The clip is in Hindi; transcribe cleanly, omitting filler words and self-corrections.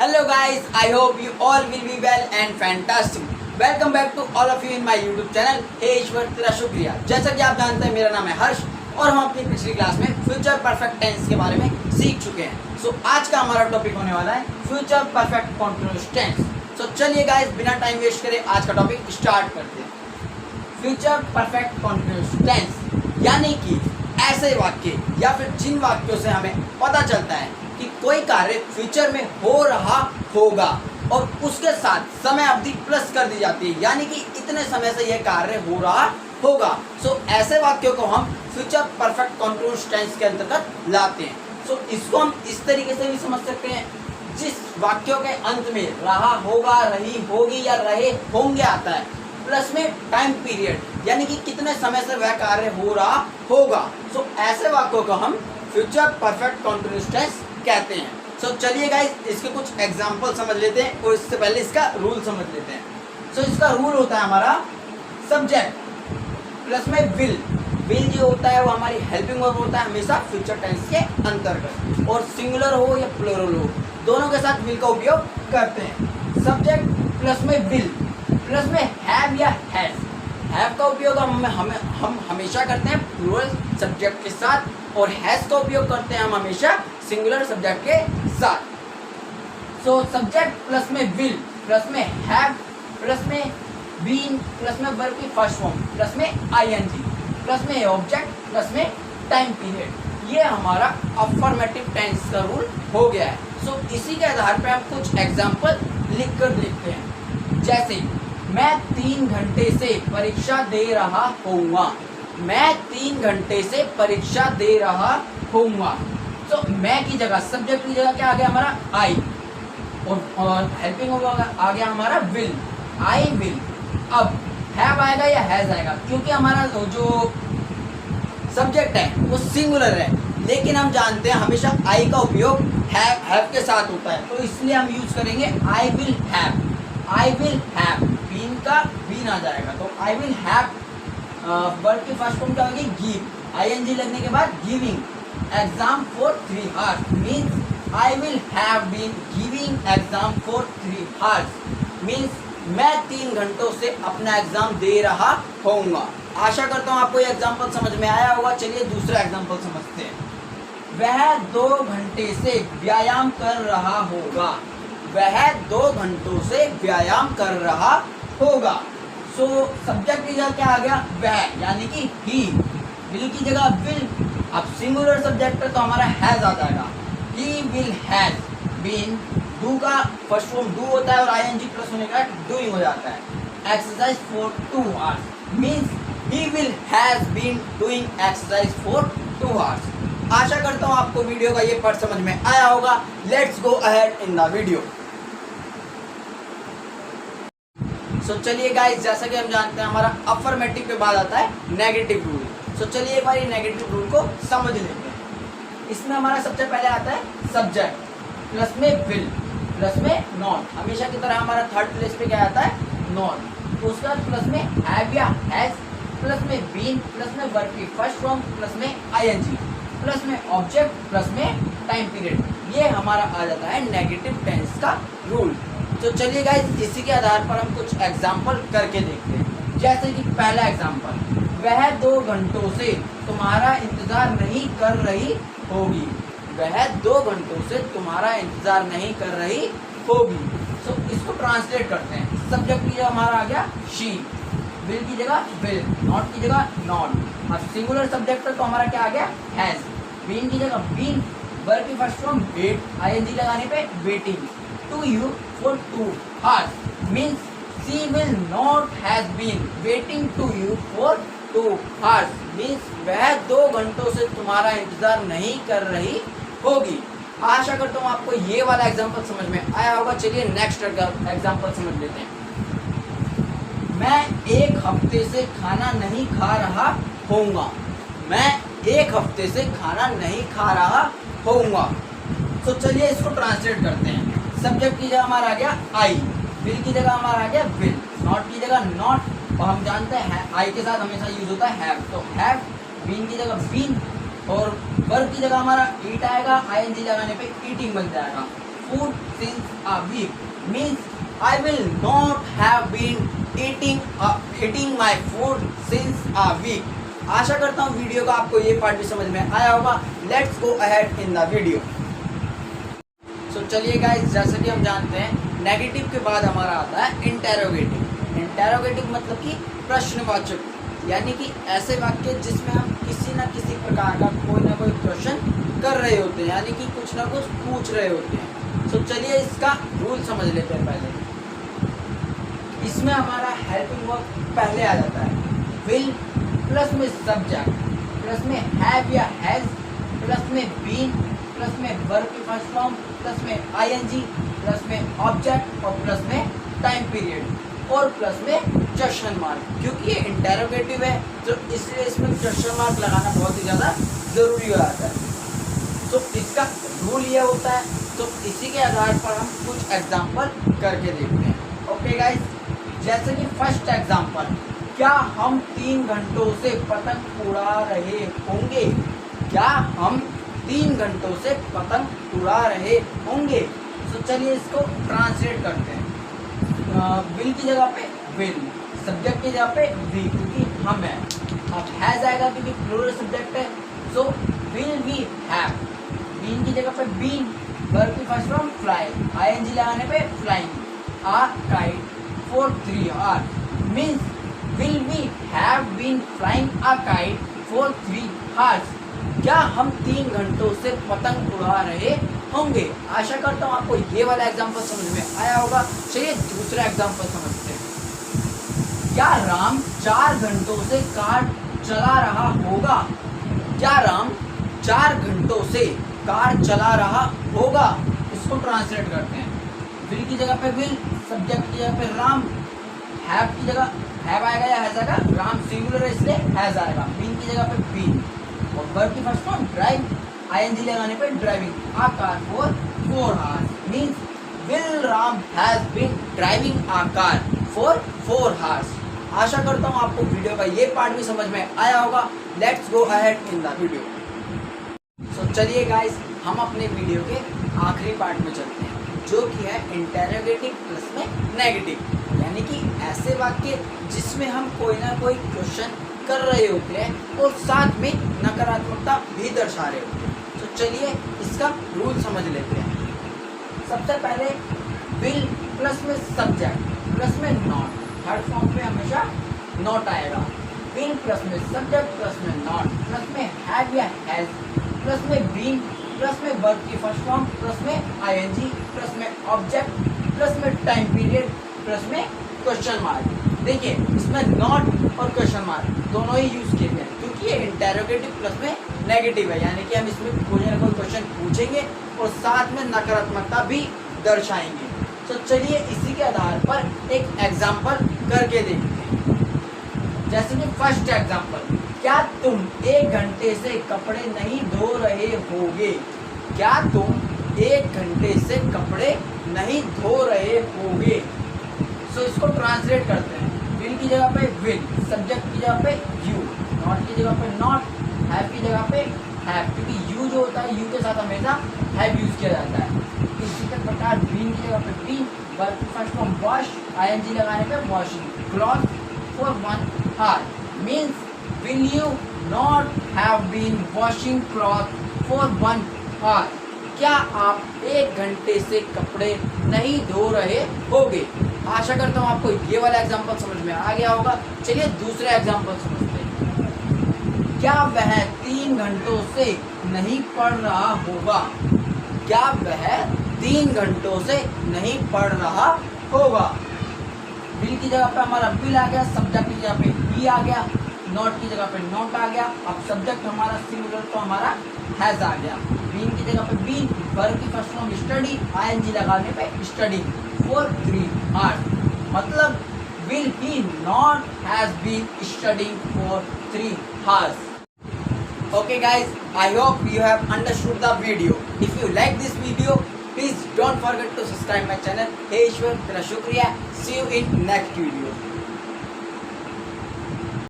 Hello guys, I hope you all will be well and fantastic. Welcome back to all of you in my YouTube channel. हे ईश्वर तेरा शुक्रिया। जैसा कि आप जानते हैं मेरा नाम है हर्ष और हम अपनी पिछली क्लास में फ्यूचर परफेक्ट टेंस के बारे में सीख चुके हैं। सो आज का हमारा टॉपिक होने वाला है फ्यूचर परफेक्ट कंटीन्यूअस टेंस। सो चलिए गाइस बिना टाइम वेस्ट करे आज का टॉपिक स्टार्ट करते हैं। फ्यूचर परफेक्ट कंटीन्यूअस टेंस यानी कि ऐसे वाक्य या फिर जिन वाक्यों से हमें पता चलता है कि कोई कार्य फ्यूचर में हो रहा होगा और उसके साथ समय अवधि प्लस कर दी जाती है, यानी कि इतने समय से यह कार्य हो रहा होगा। सो ऐसे वाक्यों को हम फ्यूचर परफेक्ट कंटीन्यूअस टेंस के अंतर्गत लाते हैं। सो इसको हम इस तरीके से भी समझ सकते हैं, जिस वाक्यों के अंत में रहा होगा, रही होगी या रहे होंगे आता है, प्लस में टाइम पीरियड यानी कि कितने समय से वह कार्य हो रहा होगा। सो ऐसे वाक्यों को हम फ्यूचर परफेक्ट कंटीन्यूअस टेंस कहते हैं। सो चलिए गाइस इसके कुछ एग्जांपल समझ लेते हैं और इससे पहले इसका रूल समझ लेते हैं। सो इसका रूल होता है हमारा सब्जेक्ट प्लस में विल। विल जो होता है वो हमारी हेल्पिंग वर्ब होता है हमेशा फ्यूचर टेंस के अंतर्गत, और सिंगुलर हो या प्लूरल हो दोनों के साथ विल का उपयोग करते हैं। सब्जेक्ट प्लस में विल प्लस में हैव या हैज। हैव का उपयोग हम हमेशा करते हैं प्लूरल सब्जेक्ट के साथ, और हैज का उपयोग करते हैं हम हमेशा सिंगुलर सब्जेक्ट के साथ। सो सब्जेक्ट प्लस में विल प्लस में हैव प्लस में बीन प्लस में वर्ब की फर्स्ट फॉर्म प्लस में आईएनजी प्लस में ऑब्जेक्ट प्लस में टाइम पीरियड, ये हमारा अफर्मेटिव टेंस का रूल हो गया है। सो इसी के आधार पर हम कुछ एग्जाम्पल लिख कर देखते हैं। जैसे मैं 3 घंटे से परीक्षा दे रहा होऊंगा। मैं 3 घंटे से परीक्षा दे रहा होऊंगा। तो मैं की जगह सब्जेक्ट की जगह क्या आ गया हमारा आई, और हेल्पिंग होगा आ गया हमारा विल, आई विल। अब हैव आएगा या हैज आएगा, क्योंकि हमारा जो सब्जेक्ट है वो सिंगुलर है, लेकिन हम जानते हैं हमेशा आई का उपयोग हैव के साथ होता है, तो इसलिए हम यूज करेंगे I will have. I will have been का बीन आ जाएगा, तो आई विल हैव वर्ब की फर्स्ट फॉर्म क्या होगी गिव, आईएनजी लगने के बाद giving exam for 3 hours means I will have been giving exam for 3 hours means मैं 3 घंटों से अपना एग्जाम दे रहा होऊंगा। आशा करता हूँ आपको ये एग्जाम्पल समझ में आया होगा। चलिए दूसरा एग्जाम्पल समझते हैं। वह 2 घंटे से व्यायाम कर रहा होगा। वह 2 घंटों से व्यायाम कर रहा होगा। सो सब्जेक्ट की जगह क्या आ गया वह, यानी कि ही। विल की जगह विल। अब सिंगुलर सब्जेक्ट है तो हमारा हैज आ जाएगा। He will has been. Do का फर्स्ट फॉर्म डू होता है और आईएनजी प्लस होने का डूइंग हो जाता है। Exercise for 2 hours means he will has been doing exercise for 2 hours। आशा करता हूँ आपको वीडियो का ये पार्ट समझ में आया होगा। Let's go ahead in the video. So चलिए गाइस जैसा कि हम जानते हैं हमारा अफर्मेटिव के बाद आता है नेगेटिव रूल। सो चलिए एक बार ये नेगेटिव रूल को समझ लेते हैं। इसमें हमारा सबसे पहले आता है सब्जेक्ट प्लस में विल प्लस में नॉट। हमेशा की तरह हमारा थर्ड प्लेस पे क्या आता है नॉट। तो उसका प्लस में हैव या हैज प्लस में बीन प्लस में वर्ब की फर्स्ट फॉर्म प्लस में आईएनजी प्लस में ऑब्जेक्ट प्लस में टाइम पीरियड, ये हमारा आ जाता है नेगेटिव टेंस का रूल। तो चलिए गाइस इसी के आधार पर हम कुछ एग्जाम्पल करके देखते हैं। जैसे कि पहला एग्जाम्पल, वह 2 घंटों से तुम्हारा इंतजार नहीं कर रही होगी। वह 2 घंटों से तुम्हारा इंतजार नहीं कर रही होगी। सो इसको ट्रांसलेट करते हैं। सब्जेक्ट की जगह हमारा आ गया शी, विल की जगह विल, नॉट की जगह नॉट। अब सिंगुलर सब्जेक्ट तो हमारा क्या आ गया हैज, बीन की जगह बीन, वर्ब की फर्स्ट फॉर्म वेट, आईएनजी लगाने पे waiting, to you for 2 hours means she will not has been waiting to you for 2 hours means वह 2 घंटों से तुम्हारा इंतजार नहीं कर रही होगी। आशा करता हूँ आपको ये वाला एग्जांपल समझ में आया होगा। चलिए नेक्स्ट एग्जांपल समझ लेते हैं। मैं 1 हफ्ते से खाना नहीं खा रहा होऊंगा। मैं 1 हफ्ते से खाना नहीं खा रहा होऊंगा। तो चलिए इसको ट्रांसलेट करते हैं। सब्जेक्ट की जगह हमारा आ गया आई, विल की जगह हमारा आ गया विल, नॉट की जगह नॉट, और हम जानते हैं आई के साथ हमेशा यूज होता है हैव, तो हैव, बीन की जगह बीन, और वर्ब की जगह हमारा ईट आएगा, आईएनजी लगाने पे ईटिंग बन जाएगा। Food since a week means I will not have been eating my food since a week. आशा करता हूँ वीडियो का आपको ये पार्ट भी समझ में आया होगा. Let's go ahead in the video. So चलिए गाइस, जैसे कि हम जानते हैं नेगेटिव के बाद हमारा आता है इंटेरोगेटिव. इंटेरोगेटिव मतलब कि प्रश्नवाचक, यानी कि ऐसे वाक्य जिसमें हम किसी न किसी प्रकार का कोई ना कोई क्वेश्चन कर रहे होते हैं, यानी कि कुछ ना कुछ पूछ रहे होते हैं. सो चलिए इसका रूल समझ लेते हैं. पहले इसमें हमारा हेल्पिंग वर्ब पहले आ जाता है. विल प्लस में सब्जेक्ट, प्लस में हैव या हैज, प्लस में बीन, प्लस में वर्ब की फर्स्ट फॉर्म, प्लस में आईएनजी, प्लस में ऑब्जेक्ट और प्लस में टाइम पीरियड और प्लस में क्वेश्चन मार्क. क्योंकि ये इंटेरोगेटिव है तो इसलिए इसमें क्वेश्चन मार्क लगाना बहुत ही ज़्यादा ज़रूरी हो जाता है. तो इसका रूल ये होता है. तो इसी के आधार पर हम कुछ एग्जाम्पल करके देखते हैं. ओके गाइस, जैसे कि फर्स्ट एग्जाम्पल, क्या हम 3 घंटों से पतंग उड़ा रहे होंगे? क्या हम 3 घंटों से पतंग उड़ा रहे होंगे? तो चलिए इसको ट्रांसलेट करते हैं. विल की जगह पे विल, सब्जेक्ट की जगह पे वी, क्योंकि हम है. अब हैज आएगा क्योंकि प्लूरल सब्जेक्ट है. So will we have. Been की जगह पे बीन, वर्ब की फर्स्ट फॉर्म फ्लाई, आईएनजी लगाने पे flying. A kite for 3 hours means will we have been flying a kite for 3 hours. क्या हम 3 घंटों से पतंग उड़ा रहे होंगे? आशा करता हूँ आपको ये वाला एग्जाम्पल समझ में आया होगा. चलिए दूसरा एग्जाम्पल समझते हैं. क्या राम 4 घंटों से कार चला रहा होगा? क्या राम 4 घंटों से कार चला रहा होगा? इसको ट्रांसलेट करते हैं. विल की जगह पे विल, सब्जेक्ट की जगह पे राम, हैव की जगह हैव आएगा या हैज आएगा. राम सिंगुलर है इसलिए हैज आएगा. बीन की जगह पे बीन और वर्ब की फर्स्ट फॉर्म ड्राइव, आईएनजी लगाने पे driving. A car for 4 hours means will Ram has been driving a car for 4 hours. आशा करता हूँ आपको वीडियो का ये पार्ट भी समझ में आया होगा. Let's go ahead in the video. So चलिए गाइस, हम अपने वीडियो के आखिरी पार्ट में चलते हैं, जो कि है इंटेरोगेटिव प्लस में नेगेटिव, यानी कि ऐसे वाक्य जिसमें हम कोई ना कोई क्वेश्चन कर रहे होते हैं और साथ में नकारात्मकता भी दर्शा रहे होते हैं. तो चलिए इसका रूल समझ लेते हैं. सबसे पहले विल प्लस में सब्जेक्ट, प्लस में नॉट. थर्ड फॉर्म पे हमेशा नॉट आएगा. विल प्लस में सब्जेक्ट, प्लस में नॉट, प्लस में हैव या हैज, प्लस में बीन, प्लस में वर्ब की फर्स्ट फॉर्म, प्लस में आईएनजी, प्लस में ऑब्जेक्ट, प्लस में टाइम पीरियड, प्लस में क्वेश्चन मार्क. देखिए इसमें नॉट और क्वेश्चन मार्क दोनों ही यूज किए गए क्योंकि ये इंटेरोगेटिव प्लस में नेगेटिव है, यानी कि हम इसमें कोई ना कोई क्वेश्चन पूछेंगे और साथ में नकारात्मकता भी दर्शाएंगे. तो चलिए इसी के आधार पर एक एग्जाम्पल करके देखते हैं. जैसे कि फर्स्ट एग्जाम्पल, क्या तुम 1 घंटे से कपड़े नहीं धो रहे होगे? क्या तुम 1 घंटे से कपड़े नहीं धो रहे होगे? सो इसको ट्रांसलेट करते हैं. विल की जगह पे विल, सब्जेक्ट की जगह पे यू, नॉट की जगह पे नॉट, हैव की जगह पे हैव, क्योंकि यू जो होता है यू के साथ हमेशा हैव यूज किया जाता है. इसी के प्रकार बीन की जगह पे बीन, वर्ब की फर्स्ट फॉर्म वॉश, आईएनजी लगाने पे washing. Cloth for 1 hour means will you not have been washing cloth for 1 hour? क्या आप 1 घंटे से कपड़े नहीं धो रहे होगे? आशा करता हूँ आपको ये वाला एग्जाम्पल समझ में आ गया होगा. चलिए दूसरा एग्जाम्पल समझते हैं. क्या वह 3 घंटों से नहीं पढ़ रहा होगा? क्या वह 3 घंटों से नहीं पढ़ रहा होगा? विल की जगह पे हमारा विल आ गया, सब्जेक्ट की जगह पे बी आ गया, नॉट की जगह पे नॉट आ गया. अब सब्जेक्ट हमारा सिंगुलर तो हमारा हैज आ गया. बीन की जगह पे बीन, वर्ब की फर्स्ट फॉर्म स्टडी, आईएनजी लगाने पे स्टडी फॉर 3 आवर्स. मतलब will he not has been studying for 3 hours. Okay guys, I hope you have understood the video. If you like this video, please don't forget to subscribe my channel. Hey Ishwar, tera shukriya. See you in next video.